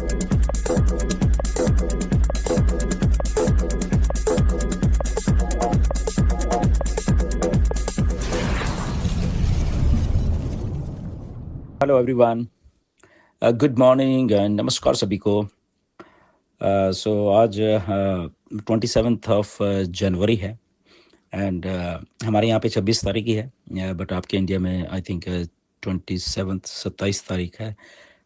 Hello everyone, good morning and नमस्कार सभी को। सो आज 27 जनवरी है एंड हमारे यहाँ पे 26 तारीख ही है, बट आपके इंडिया में आई थिंक 27 तारीख है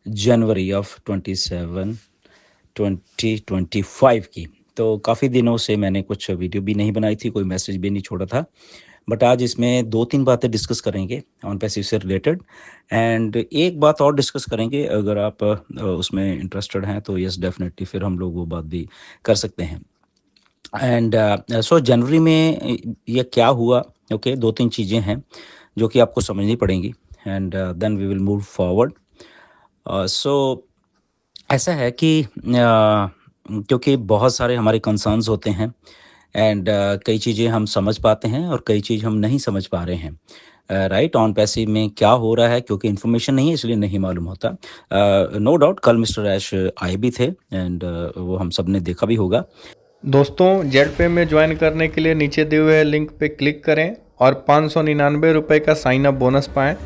जनवरी ऑफ 2025 की। तो काफ़ी दिनों से मैंने कुछ वीडियो भी नहीं बनाई थी, कोई मैसेज भी नहीं छोड़ा था, बट आज इसमें 2-3 बातें डिस्कस करेंगे ऑन पैसिव से रिलेटेड एंड एक बात और डिस्कस करेंगे। अगर आप उसमें इंटरेस्टेड हैं तो यस डेफिनेटली फिर हम लोग वो बात भी कर सकते हैं। एंड सो जनवरी में ये क्या हुआ, ओके 2-3 चीज़ें हैं जो कि आपको समझनी पड़ेंगी and then we will move forward. So ऐसा है कि क्योंकि बहुत सारे हमारे कंसर्न्स होते हैं एंड कई चीज़ें हम समझ पाते हैं और कई चीज़ हम नहीं समझ पा रहे हैं। राइट, ऑन पैसिव में क्या हो रहा है क्योंकि इन्फॉर्मेशन नहीं है इसलिए नहीं मालूम होता। नो डाउट कल मिस्टर ऐश आए भी थे एंड वो हम सब ने देखा भी होगा। दोस्तों, जेड पे में ज्वाइन करने के लिए नीचे दिए हुए लिंक पे क्लिक करें और 599 रुपये का साइन अप बोनस पाएं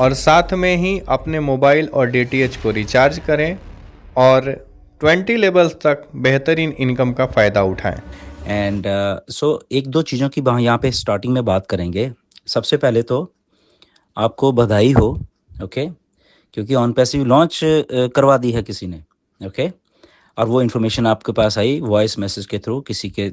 और साथ में ही अपने मोबाइल और डीटीएच को रिचार्ज करें और 20 लेवल्स तक बेहतरीन इनकम का फ़ायदा उठाएं। एंड सो एक दो चीज़ों की यहाँ पे स्टार्टिंग में बात करेंगे। सबसे पहले तो आपको बधाई हो, ओके, क्योंकि ऑन पैसिव लॉन्च करवा दी है किसी ने, ओके, और वो इन्फॉर्मेशन आपके पास आई वॉइस मैसेज के थ्रू। किसी के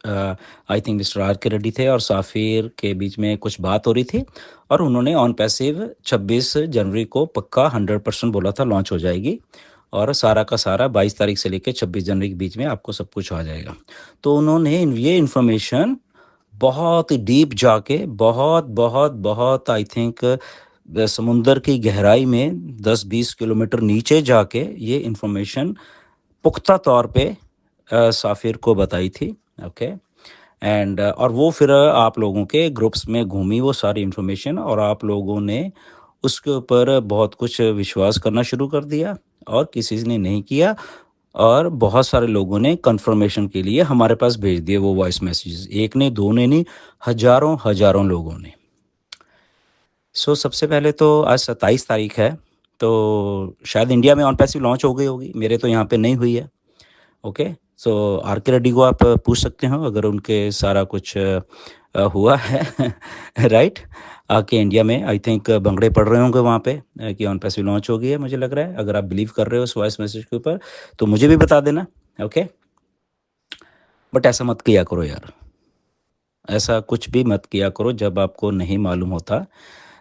आई थिंक मिस्टर आर के रेड्डी थे और साफिर के बीच में कुछ बात हो रही थी और उन्होंने ऑन पैसिव 26 जनवरी को पक्का 100% बोला था लॉन्च हो जाएगी और सारा का सारा 22 तारीख से लेकर 26 जनवरी के बीच में आपको सब कुछ आ जाएगा। तो उन्होंने ये इन्फॉर्मेशन बहुत ही डीप जाके बहुत बहुत बहुत आई थिंक समुंदर की गहराई में 10-20 किलोमीटर नीचे जाके ये इन्फॉर्मेशन पुख्ता तौर पे साफिर को बताई थी, ओके। एंड और वो फिर आप लोगों के ग्रुप्स में घूमी वो सारी इन्फॉर्मेशन और आप लोगों ने उसके ऊपर बहुत कुछ विश्वास करना शुरू कर दिया और किसी ने नहीं किया और बहुत सारे लोगों ने कंफर्मेशन के लिए हमारे पास भेज दिए वो वॉइस मैसेजेस। एक ने, दो ने नहीं, हजारों हजारों लोगों ने। सो सबसे पहले तो आज 27 तारीख है, तो शायद इंडिया में ऑन पैसिव लॉन्च हो गई होगी, मेरे तो यहाँ पे नहीं हुई है, ओके। सो आर के रेड्डी को आप पूछ सकते हो अगर उनके सारा कुछ हुआ है राइट। आके इंडिया में आई थिंक भंगड़े पड़ रहे होंगे वहाँ पे कि ऑन पैसिव लॉन्च हो गई है, मुझे लग रहा है। अगर आप बिलीव कर रहे हो उस वॉइस मैसेज के ऊपर तो मुझे भी बता देना, ओके। बट ऐसा मत किया करो यार, ऐसा कुछ भी मत किया करो जब आपको नहीं मालूम होता।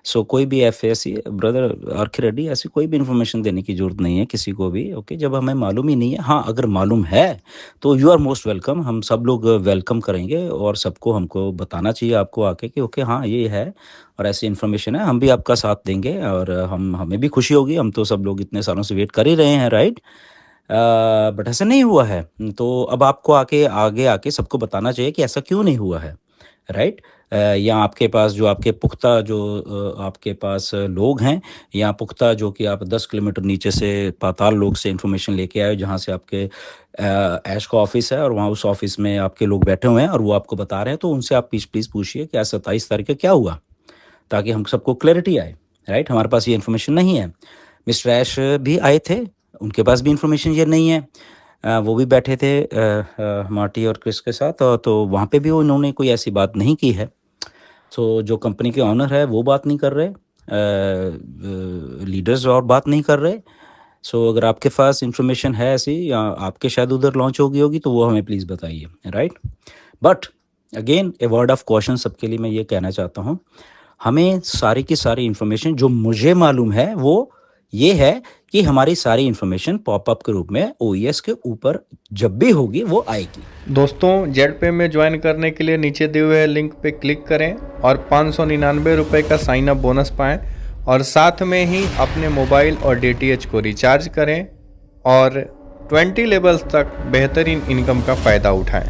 सो कोई भी ऐसी ब्रदर आर के रेड्डी ऐसी कोई भी इन्फॉर्मेशन देने की ज़रूरत नहीं है किसी को भी, ओके, जब हमें मालूम ही नहीं है। हाँ, अगर मालूम है तो यू आर मोस्ट वेलकम, हम सब लोग वेलकम करेंगे और सबको हमको बताना चाहिए आपको आके कि ओके हाँ ये है और ऐसी इन्फॉर्मेशन है, हम भी आपका साथ देंगे और हमें भी खुशी होगी। हम तो सब लोग इतने सालों से वेट कर ही रहे हैं, राइट। बट ऐसा नहीं हुआ है तो अब आपको आगे आके सबको बताना चाहिए कि ऐसा क्यों नहीं हुआ है, राइट। या आपके पास जो आपके पुख्ता जो आपके पास लोग हैं या पुख्ता जो कि आप 10 किलोमीटर नीचे से पाताल लोग से इन्फॉर्मेशन लेके आए जहाँ से आपके ऐश का ऑफिस है और वहाँ उस ऑफिस में आपके लोग बैठे हुए हैं और वो आपको बता रहे हैं, तो उनसे आप प्लीज़ पूछिए कि आज 27 तारीख को क्या हुआ, ताकि हम सबको क्लैरिटी आए, राइट। हमारे पास ये इन्फॉर्मेशन नहीं है। मिस्टर ऐश भी आए थे, उनके पास भी इन्फॉर्मेशन ये नहीं है। वो भी बैठे थे मार्टी और क्रिस के साथ तो वहाँ पे भी उन्होंने कोई ऐसी बात नहीं की है। तो जो कंपनी के ऑनर है वो बात नहीं कर रहे, लीडर्स और बात नहीं कर रहे। सो अगर आपके पास इन्फॉर्मेशन है ऐसी या आपके शायद उधर लॉन्च होगी तो वो हमें प्लीज़ बताइए, right. But again a word of question सबके लिए मैं ये कहना चाहता हूँ, हमें सारी की सारी इन्फॉर्मेशन जो मुझे मालूम है वो ये है कि हमारी सारी इन्फॉर्मेशन पॉपअप के रूप में ओईएस के ऊपर जब भी होगी वो आएगी। दोस्तों, जेड पे में ज्वाइन करने के लिए नीचे दिए हुए लिंक पे क्लिक करें और 599 रुपये का साइन अप बोनस पाएं और साथ में ही अपने मोबाइल और डीटीएच को रिचार्ज करें और 20 लेवल्स तक बेहतरीन इनकम का फ़ायदा उठाएं।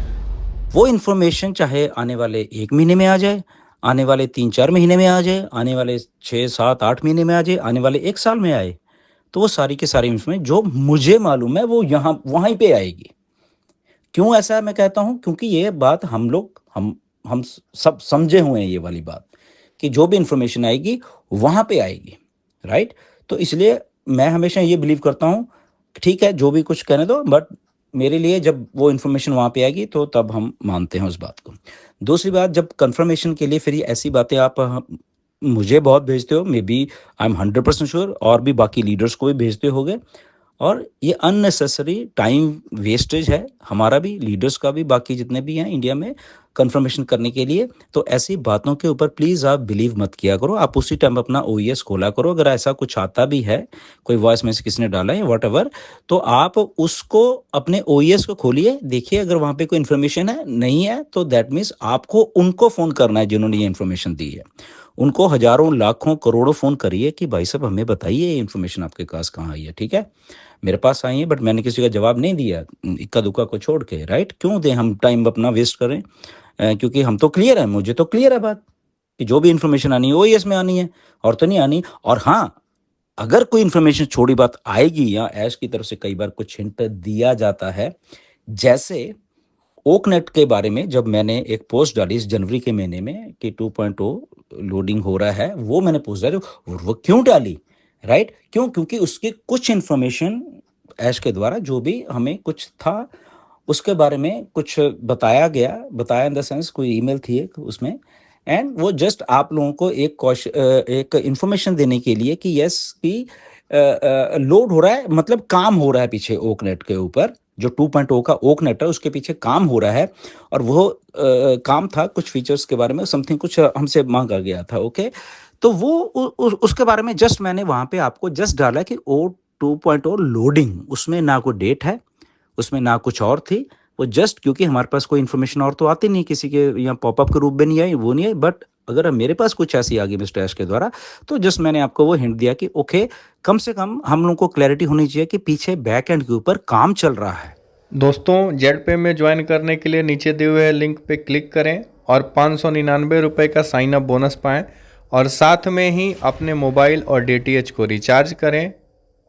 वो इन्फॉर्मेशन चाहे आने वाले 1 महीने में आ जाए, आने वाले 3-4 महीने में आ जाए, आने वाले 6-7-8 महीने में आ जाए, आने वाले 1 साल में आए, तो वो सारी की सारी इन्फॉर्मेशन जो मुझे मालूम है वो यहाँ वहीं पे आएगी। क्यों ऐसा मैं कहता हूँ? क्योंकि ये बात हम लोग हम सब समझे हुए हैं ये वाली बात, कि जो भी इन्फॉर्मेशन आएगी वहाँ पे आएगी, राइट? तो इसलिए मैं हमेशा ये बिलीव करता हूँ, ठीक है जो भी कुछ कहने दो, बट मेरे लिए जब वो इन्फॉर्मेशन वहाँ पे आएगी तो तब हम मानते हैं उस बात को। दूसरी बात, जब कन्फर्मेशन के लिए फिर ये ऐसी बातें आप मुझे बहुत भेजते हो, maybe I am 100% sure, और भी बाकी लीडर्स को भी भेजते होगे, और ये अननेसेसरी टाइम वेस्टेज है, हमारा भी, लीडर्स का भी, बाकी जितने भी हैं इंडिया में कंफर्मेशन करने के लिए। तो ऐसी बातों के ऊपर प्लीज़ आप बिलीव मत किया करो। आप उसी टाइम अपना ओईएस खोला करो। अगर ऐसा कुछ आता भी है, कोई वॉइस मैसेज किसी ने डाला है व्हाटएवर, तो आप उसको अपने ओईएस को खोलिए, देखिए अगर वहाँ पे कोई इन्फॉर्मेशन है, नहीं है तो दैट मीन्स आपको उनको फ़ोन करना है जिन्होंने ये इन्फॉर्मेशन दी है। उनको हज़ारों, लाखों, करोड़ों फ़ोन करिए कि भाई साहब हमें बताइए ये इन्फॉर्मेशन आपके पास कहाँ आई है, ठीक है? मेरे पास आई है बट मैंने किसी का जवाब नहीं दिया, इक्का दुक्का को छोड़ के, राइट? क्यों दें हम टाइम अपना वेस्ट करें? क्योंकि हम तो क्लियर है, मुझे तो क्लियर है बात, कि जो भी इन्फॉर्मेशन आनी है ओईएस में आनी है, और तो नहीं आनी। और हाँ, अगर कोई इन्फॉर्मेशन छोटी बात आएगी या ऐश की तरफ से कई बार कुछ हिंट दिया जाता है, जैसे ओकनेट के बारे में जब मैंने एक पोस्ट डाली इस जनवरी के महीने में कि 2.0 लोडिंग हो रहा है, वो मैंने पोस्ट डाली, वो क्यों डाली, राइट? क्यों? क्योंकि उसकी कुछ इन्फॉर्मेशन ऐश के द्वारा जो भी हमें कुछ था उसके बारे में कुछ बताया गया, बताया इन द सेंस कोई ईमेल थी एक उसमें, एंड वो जस्ट आप लोगों को एक इन्फॉर्मेशन देने के लिए कि यस कि लोड हो रहा है, मतलब काम हो रहा है पीछे ओकनेट के ऊपर, जो 2.0 का ओकनेट है उसके पीछे काम हो रहा है, और वो काम था कुछ फीचर्स के बारे में, समथिंग कुछ हमसे मांगा गया था, ओके? तो वो उसके बारे में जस्ट मैंने वहाँ पे आपको जस्ट डाला कि ओ 2.0 लोडिंग, उसमें ना कोई डेट है, उसमें ना कुछ और थी, वो जस्ट क्योंकि हमारे पास कोई इन्फॉर्मेशन और तो आती नहीं, किसी के यहाँ पॉपअप के रूप में नहीं आई, वो नहीं आई, बट अगर मेरे पास कुछ ऐसी आ गई मिस्टर ऐश के द्वारा, तो जस्ट मैंने आपको वो हिंट दिया कि ओके, कम से कम हम लोगों को क्लैरिटी होनी चाहिए कि पीछे बैक एंड के ऊपर काम चल रहा है। दोस्तों, जेड पे में ज्वाइन करने के लिए नीचे दिए हुए लिंक पे क्लिक करें और 599 रुपये का साइन अप बोनस पाएँ, और साथ में ही अपने मोबाइल और डीटीएच को रिचार्ज करें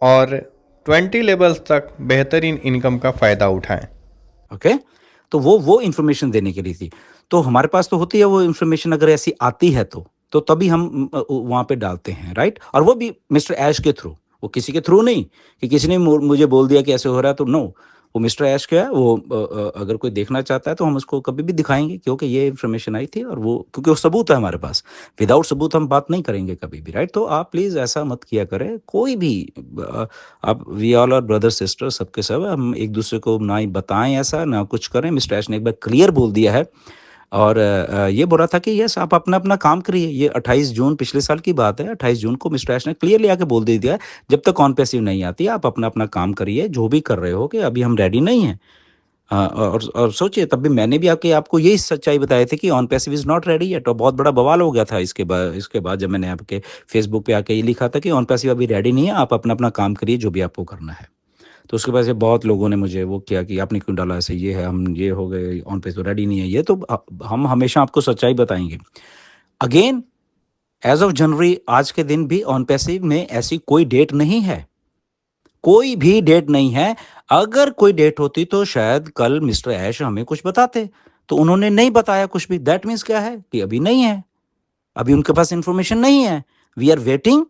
और 20 लेवल्स तक बेहतरीन इनकम का फ़ायदा उठाएं। ओके, तो वो इन्फॉर्मेशन देने के लिए थी। तो हमारे पास तो होती है वो इन्फॉर्मेशन, अगर ऐसी आती है तो तभी हम वहाँ पे डालते हैं, राइट? और वो भी मिस्टर ऐश के थ्रू, वो किसी के थ्रू नहीं कि किसी ने मुझे बोल दिया कि ऐसे हो रहा है, तो नो, वो मिस्टर ऐश का है। वो अगर कोई देखना चाहता है तो हम उसको कभी भी दिखाएंगे, क्योंकि ये इन्फॉर्मेशन आई थी, और वो क्योंकि वो सबूत है हमारे पास, विदाउट सबूत हम बात नहीं करेंगे कभी भी, राइट? तो आप प्लीज़ ऐसा मत किया करें कोई भी। आप, we all are brother sister, सबके सब हम एक दूसरे को ना ही बताएं ऐसा, ना कुछ करें। मिस्टर ऐश ने एक बार क्लियर बोल दिया है, और ये बोला था कि यस आप अपना अपना काम करिए। ये 28 जून पिछले साल की बात है, 28 जून को मिस्टर ऐश ने क्लियरली आके बोल दे दिया है, जब तक ऑन पैसिव नहीं आती आप अपना अपना काम करिए, जो भी कर रहे हो, कि अभी हम रेडी नहीं हैं। और सोचिए, तब भी मैंने भी आपको यही सच्चाई बताई थी कि on passive is not ready yet, और बहुत बड़ा बवाल हो गया था इसके बाद जब मैंने आपके फेसबुक पे आके ये लिखा था कि ऑन पैसिव अभी रेडी नहीं है, आप अपना अपना काम करिए जो भी आपको करना है। तो उसके बाद से बहुत लोगों ने मुझे वो किया कि आपने क्यों डाला ऐसे, ये है, हम ये हो गए, ऑन पैसिव रेडी नहीं है ये, तो हम हमेशा आपको सच्चाई बताएंगे। अगेन, एज ऑफ जनवरी, आज के दिन भी ऑन पैसिव में ऐसी कोई डेट नहीं है, कोई भी डेट नहीं है। अगर कोई डेट होती तो शायद कल मिस्टर ऐश हमें कुछ बताते, तो उन्होंने नहीं बताया कुछ भी। दैट मीन्स क्या है कि अभी नहीं है, अभी उनके पास इंफॉर्मेशन नहीं है। वी आर वेटिंग,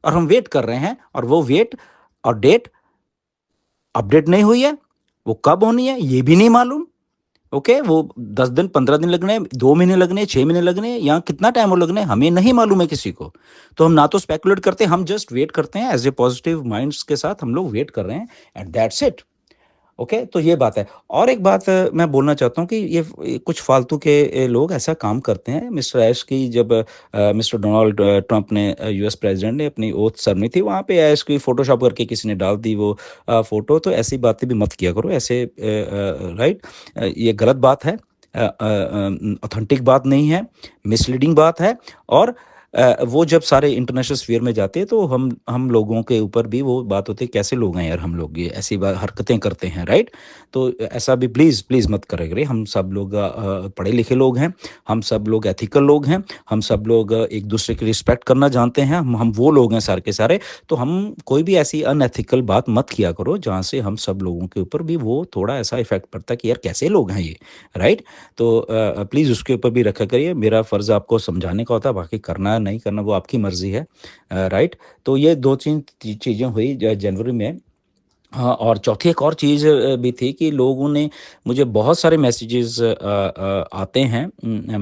और हम वेट कर रहे हैं, और वो वेट और डेट अपडेट नहीं हुई है, वो कब होनी है ये भी नहीं मालूम। ओके, वो 10 दिन 15 दिन लगने, 2 महीने लगने, 6 महीने लगने, या कितना टाइम वो लगने, हमें नहीं मालूम है किसी को। तो हम ना तो स्पेकुलेट करते हैं, हम जस्ट वेट करते हैं, एज ए पॉजिटिव माइंड्स के साथ हम लोग वेट कर रहे हैं, एंड दैट्स इट। ओके, तो ये बात है। और एक बात मैं बोलना चाहता हूँ कि ये कुछ फालतू के लोग ऐसा काम करते हैं। मिस्टर ऐश की जब मिस्टर डोनाल्ड ट्रंप ने, यूएस प्रेसिडेंट ने अपनी ओथ सेरेमनी थी, वहाँ पे ऐश की फोटोशॉप करके किसी ने डाल दी वो फोटो। तो ऐसी बातें भी मत किया करो ऐसे, राइट? ये गलत बात है, ऑथेंटिक बात नहीं है, मिसलीडिंग बात है। और वो जब सारे इंटरनेशनल स्फीयर में जाते हैं तो हम लोगों के ऊपर भी वो बात होती है, कैसे लोग हैं यार हम लोग, ये ऐसी हरकतें करते हैं, राइट। तो ऐसा भी प्लीज़ प्लीज़ मत करे करिए। हम सब लोग पढ़े लिखे लोग हैं, हम सब लोग एथिकल लोग हैं, हम सब लोग एक दूसरे की रिस्पेक्ट करना जानते हैं, हम वो लोग हैं सारे के सारे। तो हम कोई भी ऐसी अनएथिकल बात मत किया करो जहाँ से हम सब लोगों के ऊपर भी वो थोड़ा ऐसा इफेक्ट पड़ता है कि यार कैसे लोग हैं ये, राइट। तो प्लीज़ उसके ऊपर भी रखा करिए। मेरा फ़र्ज़ आपको समझाने का होता है, बाकी करना नहीं करना वो आपकी मर्ज़ी है, राइट। तो ये 2-3 चीज़ें हुई जनवरी में। हाँ, और चौथी एक और चीज़ भी थी कि लोगों ने मुझे बहुत सारे मैसेजेस आते हैं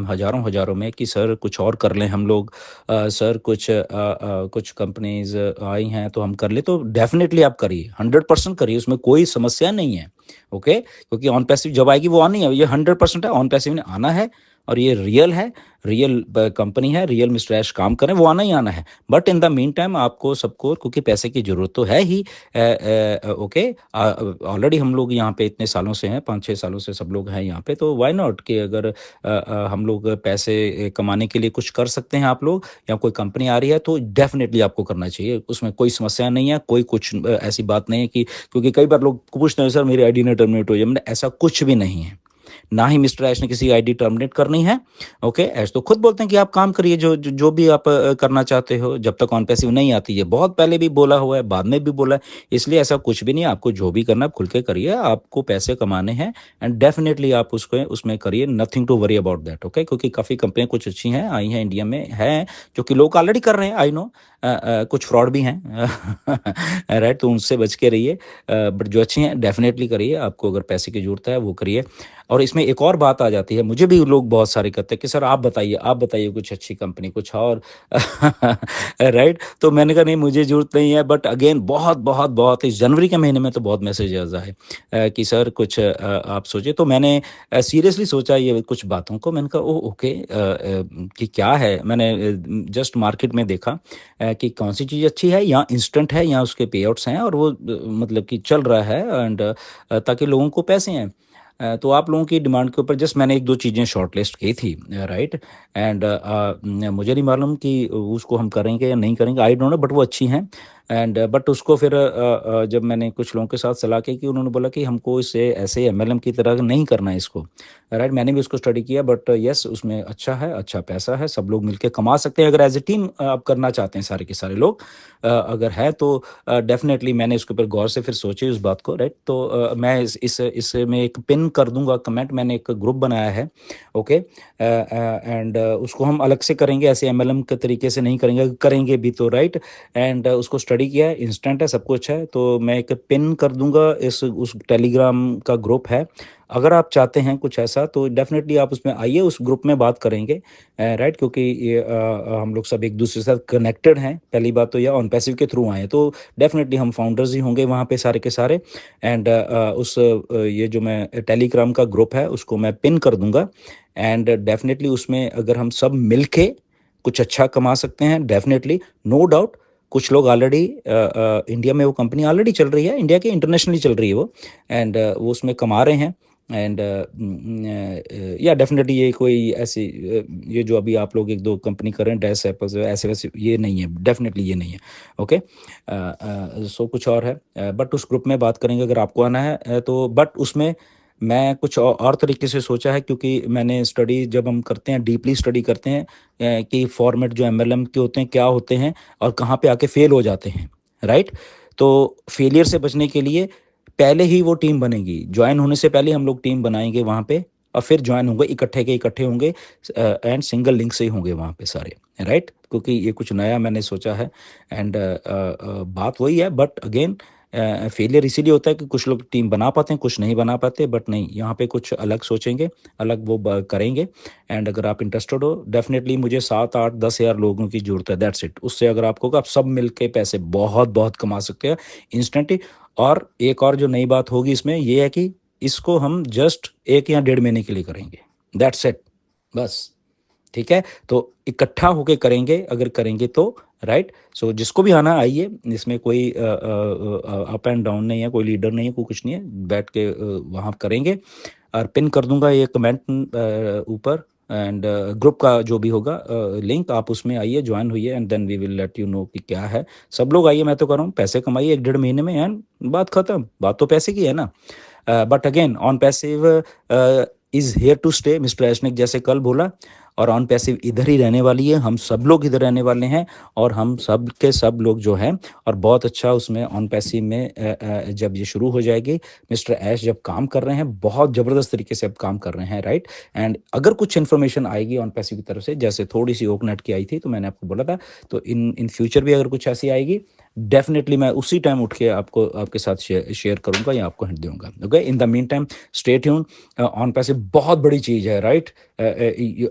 हज़ारों हज़ारों में कि सर कुछ और कर लें हम लोग, सर कुछ कंपनीज़ आई हैं तो हम कर लें। तो डेफ़िनेटली आप करिए, 100% करिए, उसमें कोई समस्या नहीं है, ओके। क्योंकि ऑन पैसिव जब आएगी वो आनी है, ये 100% है, ऑन पैसिव ने आना है और ये रियल है, रियल कंपनी है, रियल मिस्टर ऐश काम करें, वो आना ही आना है। But in the mean time आपको सबको, क्योंकि पैसे की ज़रूरत तो है ही, ओके। ऑलरेडी हम लोग यहाँ पे इतने सालों से हैं, 5-6 सालों से सब लोग हैं यहाँ पे, तो व्हाई नॉट कि अगर हम लोग पैसे कमाने के लिए कुछ कर सकते हैं आप लोग, या कोई कंपनी आ रही है तो डेफिनेटली आपको करना चाहिए, उसमें कोई समस्या नहीं है, कोई कुछ ऐसी बात नहीं है कि, क्योंकि कई बार लोग पूछते हैं सर मेरी आईडी ना टर्मिनेट हो जाए, मैंने ऐसा कुछ भी नहीं है, ना ही मिस्टर ऐश ने किसी आईडी टर्मिनेट करनी है, ओके। ऐश तो खुद बोलते हैं कि आप काम करिए जो भी आप करना चाहते हो, जब तक ऑन पैसिव नहीं आती है। बहुत पहले भी बोला हुआ है, बाद में भी बोला है, इसलिए ऐसा कुछ भी नहीं है। आपको जो भी करना है खुल के करिए, आपको पैसे कमाने हैं एंड डेफिनेटली आप उसको उसमें करिए, nothing to worry about that, okay. क्योंकि काफ़ी कंपनियां कुछ अच्छी हैं, आई हैं इंडिया में हैं, जो कि लोग ऑलरेडी कर रहे हैं, आई नो। कुछ फ्रॉड भी हैं राइट, तो उनसे बच के रहिए, बट जो अच्छी हैं डेफिनेटली करिए, आपको अगर पैसे की ज़रूरत है वो करिए। और इसमें एक और बात आ जाती है, मुझे भी लोग बहुत सारे कहते हैं कि सर आप बताइए कुछ अच्छी कंपनी कुछ और राइट। तो मैंने कहा नहीं मुझे ज़रूरत नहीं है, बट अगेन बहुत बहुत बहुत इस जनवरी के महीने में तो बहुत मैसेज आए कि सर कुछ आप सोचिए। तो मैंने सीरियसली सोचा ये कुछ बातों को, मैंने कहा ओ ओके कि क्या है। मैंने जस्ट मार्केट में देखा कि कौन सी चीज़ अच्छी है, या इंस्टेंट है या उसके पे आउट्स हैं और वो मतलब कि चल रहा है, एंड ताकि लोगों को पैसे हैं। तो आप लोगों की डिमांड के ऊपर जस्ट मैंने 1-2 चीज़ें शॉर्ट लिस्ट की थी, राइट। एंड मुझे नहीं मालूम कि उसको हम करेंगे या नहीं करेंगे, आई डोंट नो, बट वो अच्छी हैं। एंड बट उसको फिर जब मैंने कुछ लोगों के साथ सलाह की कि उन्होंने बोला कि हमको इसे ऐसे एमएलएम की तरह नहीं करना है इसको, राइट। मैंने भी उसको स्टडी किया, बट यस उसमें अच्छा है, अच्छा पैसा है, सब लोग मिलकर कमा सकते हैं अगर एज ए टीम आप करना चाहते हैं सारे के सारे लोग, अगर है तो डेफिनेटली। मैंने इसके ऊपर गौर से फिर सोची उस बात को, राइट। तो मैं इसमें एक पिन कर दूंगा कमेंट, मैंने एक ग्रुप बनाया है, ओके। एंड उसको हम अलग से करेंगे, ऐसे एमएलएम के तरीके से नहीं करेंगे, करेंगे भी तो, राइट। एंड उसको स्टडी किया है, इंस्टेंट है, सब कुछ है, तो मैं एक पिन कर दूंगा, इस उस टेलीग्राम का ग्रुप है। अगर आप चाहते हैं कुछ ऐसा तो डेफिनेटली आप उसमें आइए, उस ग्रुप में बात करेंगे, राइट। क्योंकि ये हम लोग सब एक दूसरे के साथ कनेक्टेड हैं, पहली बात तो, या ऑन पैसिव के थ्रू आए हैं, तो डेफिनेटली हम फाउंडर्स ही होंगे वहाँ पे सारे के सारे। एंड ये जो मैं टेलीग्राम का ग्रुप है उसको मैं पिन कर दूंगा, एंड डेफिनेटली उसमें अगर हम सब मिलके कुछ अच्छा कमा सकते हैं, डेफिनेटली, नो डाउट। कुछ लोग ऑलरेडी इंडिया में वो कंपनी ऑलरेडी चल रही है, इंडिया के इंटरनेशनली चल रही है वो, एंड वो उसमें कमा रहे हैं। एंड या डेफिनेटली ये कोई ऐसी ये जो अभी आप लोग 1-2 कंपनी कर रहे हैं, डैश एप्पल्स ऐसे वैसे, ये नहीं है, डेफिनेटली ये नहीं है, ओके। सो कुछ और है, बट उस ग्रुप में बात करेंगे अगर आपको आना है तो। बट उसमें मैं कुछ और तरीके से सोचा है, क्योंकि मैंने स्टडी जब हम करते हैं, डीपली स्टडी करते हैं कि फॉर्मेट जो एमएलएम के होते हैं क्या होते हैं और कहाँ पे आके फेल हो जाते हैं, राइट। तो फेलियर से बचने के लिए पहले ही वो टीम बनेगी, ज्वाइन होने से पहले हम लोग टीम बनाएंगे वहाँ पे, और फिर ज्वाइन होंगे, इकट्ठे के इकट्ठे होंगे, एंड सिंगल लिंक से ही होंगे वहाँ पे सारे, राइट। क्योंकि ये कुछ नया मैंने सोचा है, एंड बात वही है, बट अगेन फेलियर इसीलिए होता है कि कुछ लोग टीम बना पाते हैं, कुछ नहीं बना पाते, बट नहीं, यहाँ पे कुछ अलग सोचेंगे, अलग वो करेंगे। एंड अगर आप इंटरेस्टेड हो, डेफिनेटली मुझे 7-8-10 हज़ार लोगों की जरूरत है, दैट्स इट। उससे अगर आपको आप सब मिलके पैसे बहुत बहुत कमा सकते हैं इंस्टेंटली। और एक और जो नई बात होगी इसमें ये है कि इसको हम जस्ट 1 या 1.5 महीने के लिए करेंगे, दैट्स इट, बस, ठीक है। तो इकट्ठा होके करेंगे अगर करेंगे तो, राइट। सो जिसको भी आना आइए, इसमें कोई अप एंड डाउन नहीं है, कोई लीडर नहीं है, कोई कुछ नहीं है, बैठ के वहाँ करेंगे। और पिन कर दूंगा ये कमेंट ऊपर, एंड ग्रुप का जो भी होगा लिंक, आप उसमें आइए, ज्वाइन होइए and then we will let you know कि क्या है। सब लोग आइए, मैं तो कर रहा हूँ, पैसे कमाइए 1-1.5 महीने में एंड बात खत्म। बात तो पैसे की है ना। But again on passive is here to stay, mister एशनिक जैसे कल बोला, और ऑन पैसिव इधर ही रहने वाली है, हम सब लोग इधर रहने वाले हैं, और हम सब के सब लोग जो हैं, और बहुत अच्छा उसमें ऑन पैसिव में जब ये शुरू हो जाएगी, मिस्टर ऐश जब काम कर रहे हैं, बहुत ज़बरदस्त तरीके से अब काम कर रहे हैं, राइट। एंड अगर कुछ इन्फॉर्मेशन आएगी ऑन पैसिव की तरफ से, जैसे थोड़ी सी ओकनेट की आई थी, तो मैंने आपको बोला था, तो इन फ्यूचर भी अगर कुछ ऐसी आएगी, डेफिनेटली मैं उसी टाइम उठ के आपको आपके साथ शेयर करूंगा या आपको हिंट दूंगा। Okay, in the mean time stay tune. On passive बहुत बड़ी चीज़ है, राइट।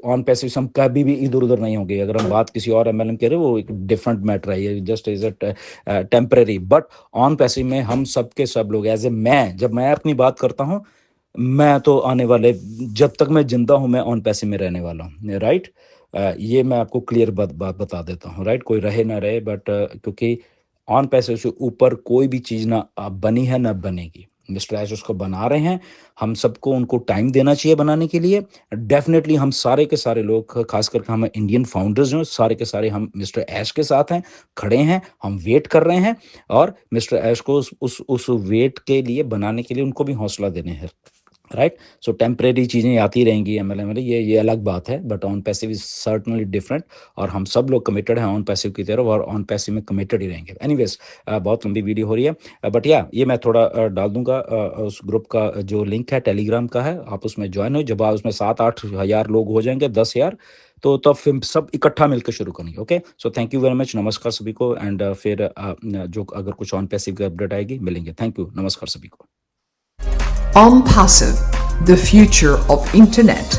ऑन पैसिव हम कभी भी इधर उधर नहीं होंगे। अगर हम बात किसी और एमएलएम कह रहे हैं, वो एक डिफरेंट मैटर है, ये just is a temporary. But on passive में हम सब के सब लोग एज ए, मैं जब मैं अपनी बात करता हूँ, मैं तो आने वाले, जब तक मैं जिंदा हूँ, मैं ऑन पैसिव में रहने वाला हूँ, राइट। ये मैं आपको क्लियर बात बता देता हूँ, राइट। कोई रहे ना रहे, बट क्योंकि ऑन पैसे से ऊपर कोई भी चीज़ ना बनी है ना बनेगी। मिस्टर ऐश उसको बना रहे हैं, हम सबको उनको टाइम देना चाहिए बनाने के लिए। डेफिनेटली हम सारे के सारे लोग, खास करके हम इंडियन फाउंडर्स जो सारे के सारे, हम मिस्टर ऐश के साथ हैं, खड़े हैं, हम वेट कर रहे हैं, और मिस्टर ऐश को उस वेट के लिए बनाने के लिए उनको भी हौसला देने हैं, राइट। सो टेम्परेरी चीज़ें आती रहेंगी एमएलएम में, ये अलग बात है, but on passive is certainly different, और हम सब लोग कमिटेड हैं ऑन पैसिव की तरफ, और ऑन पैसिव में कमिटेड ही रहेंगे। एनीवेज, बहुत लंबी वीडियो हो रही है, बट या ये मैं थोड़ा डाल दूंगा उस ग्रुप का जो लिंक है, टेलीग्राम का है, आप उसमें ज्वाइन हो। जब आप उसमें 7-8 हज़ार लोग हो जाएंगे, 10,000, तो तब फिर सब इकट्ठा मिलकर शुरू करेंगे। Okay, so thank you very much, नमस्कार सभी को, एंड फिर जो अगर कुछ ऑन पैसिव की अपडेट आएगी मिलेंगे। थैंक यू, नमस्कार सभी को। OnPassive, the future of internet.